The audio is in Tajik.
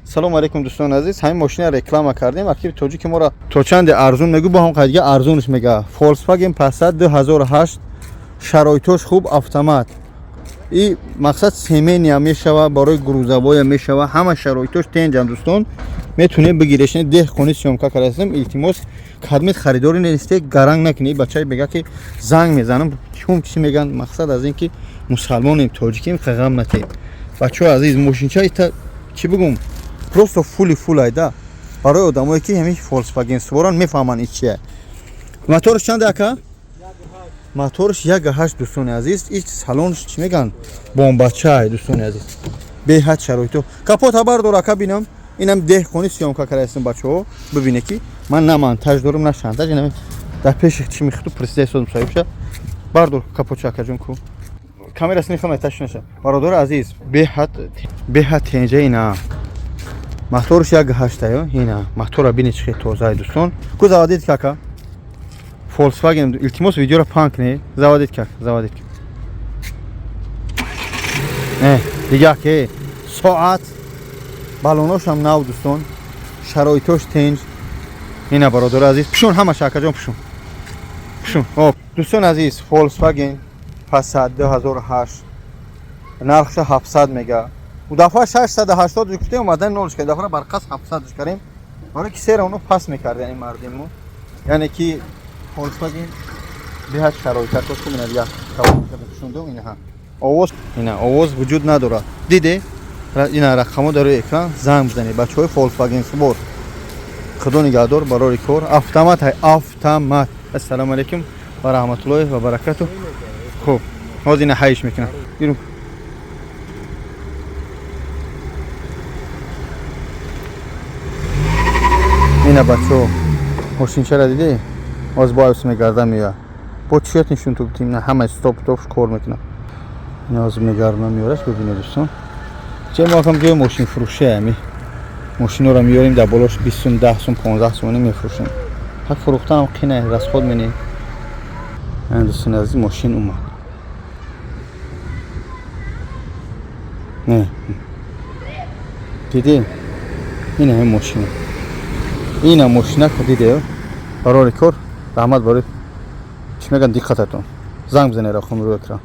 салом алейкум дӯстон азиз. Ҳамин мошина реклама кардем. Аркиби тоҷики моро то чанде арзон мегӯ, бо ҳам қайдига арзонш мега. Volkswagen Passat 2008 шароитош хуб, автомат. И мақсад семения мешава, барои грузовоя мешава, ҳама шароитош тенҷан дӯстон. Метунем бигиреш. Деҳқони сёмка кардем. Илтимос кадмет харидори несте, гаранг накунӣ. Бачаи бега ки занг мезанам. Чум киси меган мақсад аз ин ки мусалмонем, тоҷикем, қағам накунем. Бачаҳо азиз, мошинча ита чӣ бигум? Просто фул айда. Барои одамое ки ҳамин Volkswagen своран мефаҳманд ин чия. Моторш чанд ака? Моторш 1.8 дӯстони азиз. Ин салонш чӣ меган? Бомбача дӯстони азиз. Беҳад шароито. Капота бардор ака бинам. Инам деҳқони сёмка кардем бачаҳо. Бибине ки ман на монтаж дорам, на шантаж. Инам дар пеши чӣ мехоту президент содам саҳибша. Бардор капоча акаҷон ку. Камерас мехам ташнаша. Бародор азиз, беҳад тенҷа ина. Моторш 1.8 ё. Ина мотора бини чӣ тоза дӯстон. Ку заводид кака. Volkswagen илтимос видеоро панк не. Заводид как, заводид. Дига ке соат балонош ҳам нав дӯстон. Шароитош тенҷ. Ина бародор азиз, пишон ҳама шакаҷон пишон. Пишон. О, дӯстон азиз, Volkswagen Passat 2008 нархша 700 мега. У дафъа 680 гуфтем, омадан нолш кардем. Дафъа барқас 700 кардем. Барои ки сера оно пас мекардем ин мардимо. Яъне ки Volkswagen беҳад шароиташ ку мина дига кавшондум ина ҳа. Овоз вуҷуд надорад. Диде? Ина рақамо дар рӯи экран занг бизанед. Бачаҳои Volkswagen Sport. Худо нигаҳдор барори кор. Автомат ҳай, автомат. Ассалому алейкум ва раҳматуллоҳи ва баракату. Хуб, ҳозир ина ҳайш мекунам. Бирум. Ина бачаҳо мошинчара диде? Оз бо авс мегарда меояд. Бо чиёт нишон ту битим на ҳама стоп кор мекунам. Ина оз мегарда меораш бибинед дӯстон. Че мо ҳам ҷои мошин фурӯши ами. Мошиноро меорим дар болош 20 сум, 10 сум, 15 сум мефурӯшем. Ҳак фурӯхтанам қина расход мене. Ин дӯстон азиз мошин умад. Не. Диде? Ина ҳам мошина. Ина мошина ку диде? Барори кор, раҳмат барои чӣ меган диққататон. Занг бизанед рақами рӯи экран.